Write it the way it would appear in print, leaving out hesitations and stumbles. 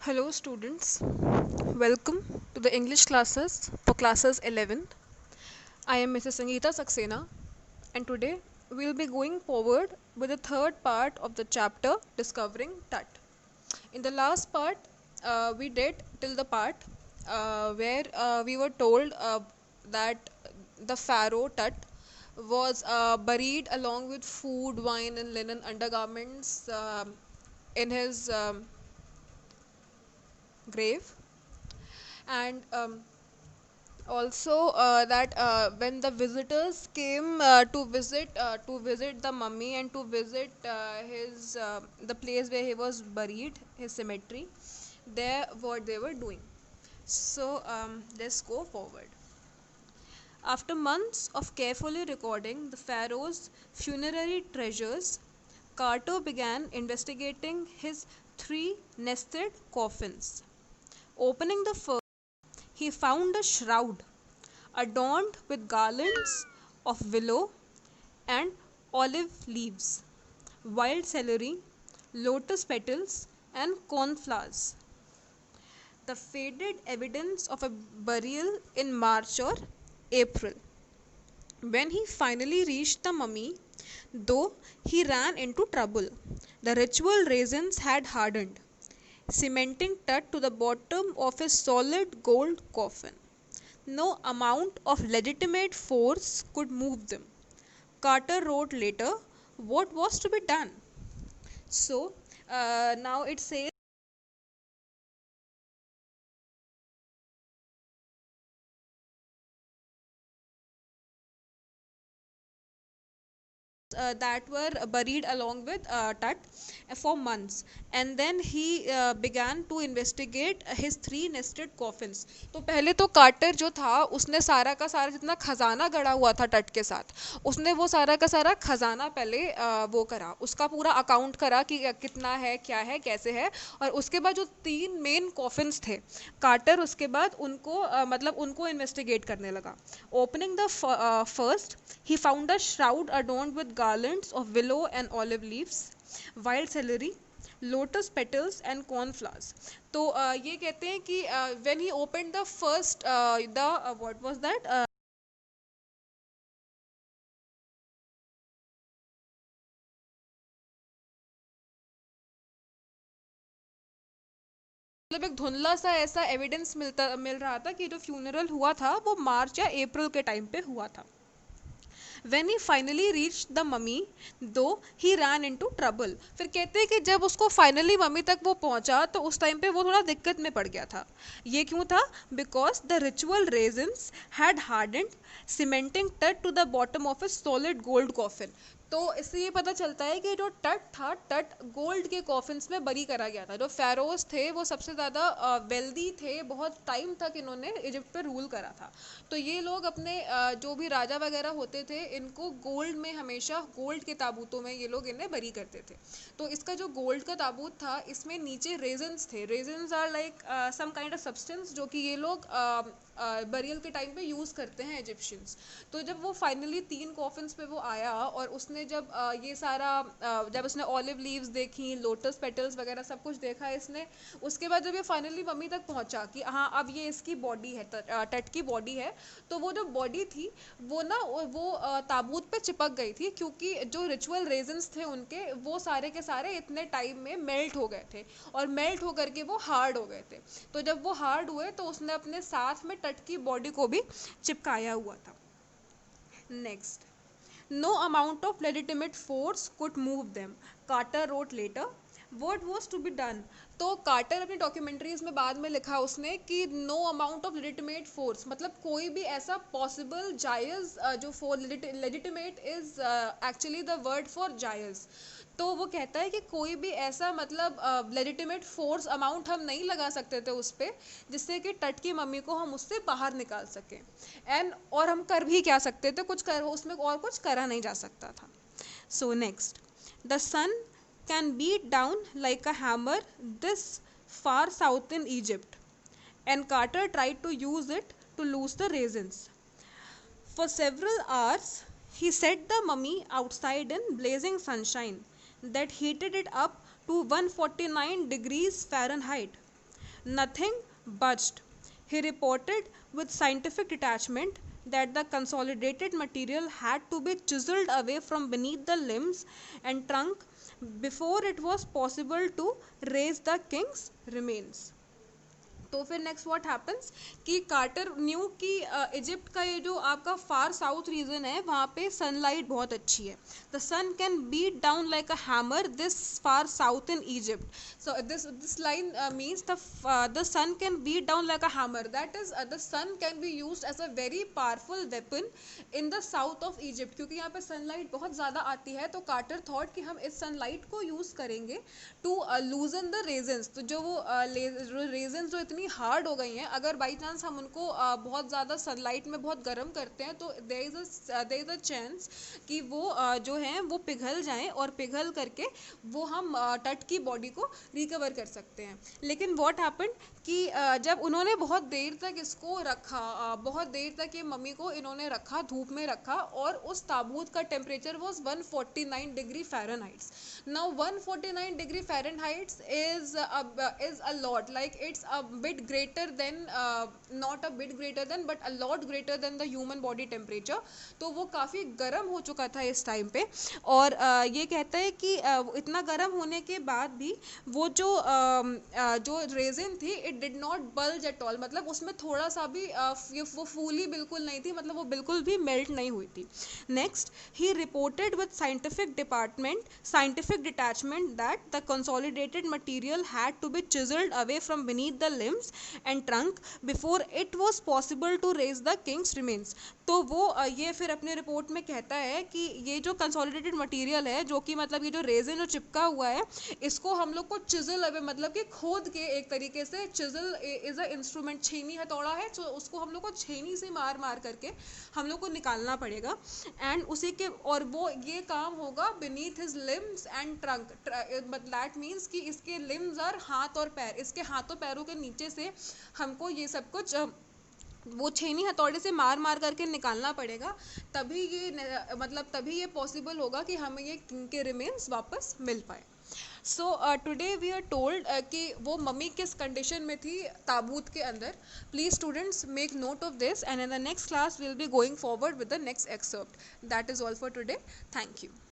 Hello students, welcome to the English classes for classes 11. I am Mrs. Sangeeta Saxena and today we will be going forward with the third part of the chapter Discovering Tut. In the last part, we did till the part where we were told that the pharaoh Tut was buried along with food, wine and linen undergarments in his grave, and also that when the visitors came to visit the mummy and to visit his the place where he was buried, his cemetery, there what they were doing. So let's go forward. After months of carefully recording the pharaoh's funerary treasures, Carter began investigating his three nested coffins. Opening the first, he found a shroud adorned with garlands of willow and olive leaves, wild celery, lotus petals, and cornflowers. The faded evidence of a burial in March or April. When he finally reached the mummy, though he ran into trouble, the ritual raisins had hardened, cementing Tut to the bottom of his solid gold coffin. No amount of legitimate force could move them. Carter wrote later what was to be done. So now it says that were buried along with Tut for months, and then he began to investigate his three nested coffins. तो पहले तो quarter जो था उसने सारा का सारा जितना खजाना गड़ा हुआ था टट के साथ, उसने वो सारा का सारा खजाना पहले वो करा, उसका पूरा अकाउंट करा कि कितना है, क्या है, कैसे है। और उसके बाद जो तीन मेन कॉफिन्स थे, कार्टर उसके बाद उनको मतलब उनको इन्वेस्टिगेट करने लगा। Opening the first, he found a shroud adorned with garlands of willow and olive leaves, wild celery, lotus petals and cornflowers. तो ये कहते हैं कि when he opened the first the what was that मतलब एक धुंधला सा ऐसा एविडेंस मिल रहा था कि जो फ्यूनरल हुआ था वो मार्च या अप्रैल के टाइम पे हुआ था। When he finally reached the mummy, though he ran into trouble. फिर कहते हैं कि जब उसको फाइनली मम्मी तक वो पहुंचा तो उस टाइम पे वो थोड़ा दिक्कत में पड़ गया था। ये क्यों था? Because the ritual resins had hardened, cementing Tut to the bottom of a solid gold coffin. तो इससे ये पता चलता है कि जो टट था, टट गोल्ड के कॉफिन्स में बरी करा गया था। जो फेरोज थे वो सबसे ज़्यादा वेल्दी थे, बहुत टाइम तक इन्होंने इजिप्ट पे रूल करा था। तो ये लोग अपने जो भी राजा वगैरह होते थे इनको गोल्ड में, हमेशा गोल्ड के ताबूतों में ये लोग इन्हें बरी करते थे। तो इसका जो गोल्ड का ताबूत था इसमें नीचे रेजन्स थे। Resins are like some kind of substance जो कि ये लोग बरियल के टाइम पे यूज़ करते हैं इजिप्शियंस। तो जब वो फाइनली तीन कॉफिन्स पे वो आया और उसने जब ये सारा जब उसने ऑलिव लीव्स देखी, लोटस पेटल्स वगैरह सब कुछ देखा इसने, उसके बाद जब ये फाइनली मम्मी तक पहुंचा कि हाँ अब ये इसकी बॉडी है, टट की बॉडी है, तो वो जो बॉडी थी वो ना वो ताबूत पे चिपक गई थी, क्योंकि जो रिचुअल रेजन्स थे उनके वो सारे के सारे इतने टाइम में मेल्ट हो गए थे और मेल्ट होकर के वो हार्ड हो गए थे। तो जब वो हार्ड हुए तो उसने अपने साथ में टट की बॉडी को भी चिपकाया हुआ था। Next, no amount of legitimate force could move them, Carter wrote later what was to be done. तो कार्टर अपनी डॉक्यूमेंट्रीज में बाद में लिखा उसने कि no amount of legitimate force, मतलब कोई भी ऐसा पॉसिबल जायज़ जो for legitimate is actually the word for जायज़। तो वो कहता है कि कोई भी ऐसा मतलब लेजिटिमेट फोर्स अमाउंट हम नहीं लगा सकते थे उस पर जिससे कि टट की मम्मी को हम उससे बाहर निकाल सकें। एंड और हम कर भी क्या सकते थे, कुछ कर उसमें और कुछ करा नहीं जा सकता था। So next, the sun can beat down like a hammer this far south in Egypt, and Carter tried to use it to loose the raisins. For several hours, he set the mummy outside in blazing sunshine that heated it up to 149 degrees Fahrenheit. Nothing budged. He reported with scientific detachment that the consolidated material had to be chiseled away from beneath the limbs and trunk before it was possible to raise the king's remains. तो फिर next what happens कि quarter new कि Egypt का ये जो आपका फार south region है वहाँ पे सनलाइट बहुत अच्छी है. The sun can beat down like a hammer this far south in Egypt. So this line means the sun can beat down like a hammer. That is the sun can be used as a very powerful weapon in the south of Egypt. क्योंकि यहाँ पे sunlight बहुत ज़्यादा आती है तो quarter thought कि हम इस सनलाइट को यूज़ करेंगे टू लूजन द रेजन्स. तो जो वो रेजन्स जो इतनी हार्ड हो गई हैं, अगर बाई चांस हम उनको बहुत ज़्यादा सनलाइट में बहुत गर्म करते हैं तो देयर इज़ अ चांस कि वो जो हैं वो पिघल जाएं और पिघल करके वो हम तट की बॉडी को रिकवर कर सकते हैं. लेकिन व्हाट हैपेंड कि जब उन्होंने बहुत देर तक इसको रखा, बहुत देर तक ये मम्मी को इन्होंने रखा, धूप में रखा, और उस ताबूत का temperature was 149 degree Fahrenheits. Now 149 degree Fahrenheits is a lot, like it's a bit greater than not a bit greater than but a lot greater than the human body temperature. तो वो काफ़ी गर्म हो चुका था इस टाइम पे. और ये कहता है कि इतना गर्म होने के बाद भी वो जो रेजिन थी it did not bulge at all. मतलब उसमें थोड़ा सा भी वो फूली बिल्कुल नहीं थी, मतलब वो बिल्कुल भी मेल्ट नहीं हुई थी. Next, he reported with scientific detachment that the consolidated material had to be chiseled away from beneath the limbs and trunk before it was possible to raise the king's remains. तो वो ये फिर अपने report में कहता है कि ये जो कंसोलिडेटेड मटेरियल है, जो कि मतलब ये जो रेजिन जो चिपका हुआ है, इसको हम लोग को चिजल अवे मतलब कि खोद के एक तरीके से, चिजल इज अ इंस्ट्रूमेंट, छेनी हथौड़ा है, तो उसको हम लोग को छेनी से मार मार करके हम लोग को निकालना पड़ेगा. एंड उसी के और वो ये काम होगा beneath his limbs and trunk. That means कि इसके लिम्स और हाथ और पैर, इसके हाथों पैरों के नीचे से हमको ये सब कुछ वो छेनी हथौड़े से मार मार करके निकालना पड़ेगा. तभी ये मतलब तभी ये पॉसिबल होगा कि हमें ये किंग के रिमेन्स वापस मिल पाए. So today we are told कि वो मम्मी किस कंडीशन में थी ताबूत के अंदर. Please students make note of this and in the next class we will be going forward with the next excerpt. That is all for today. Thank you.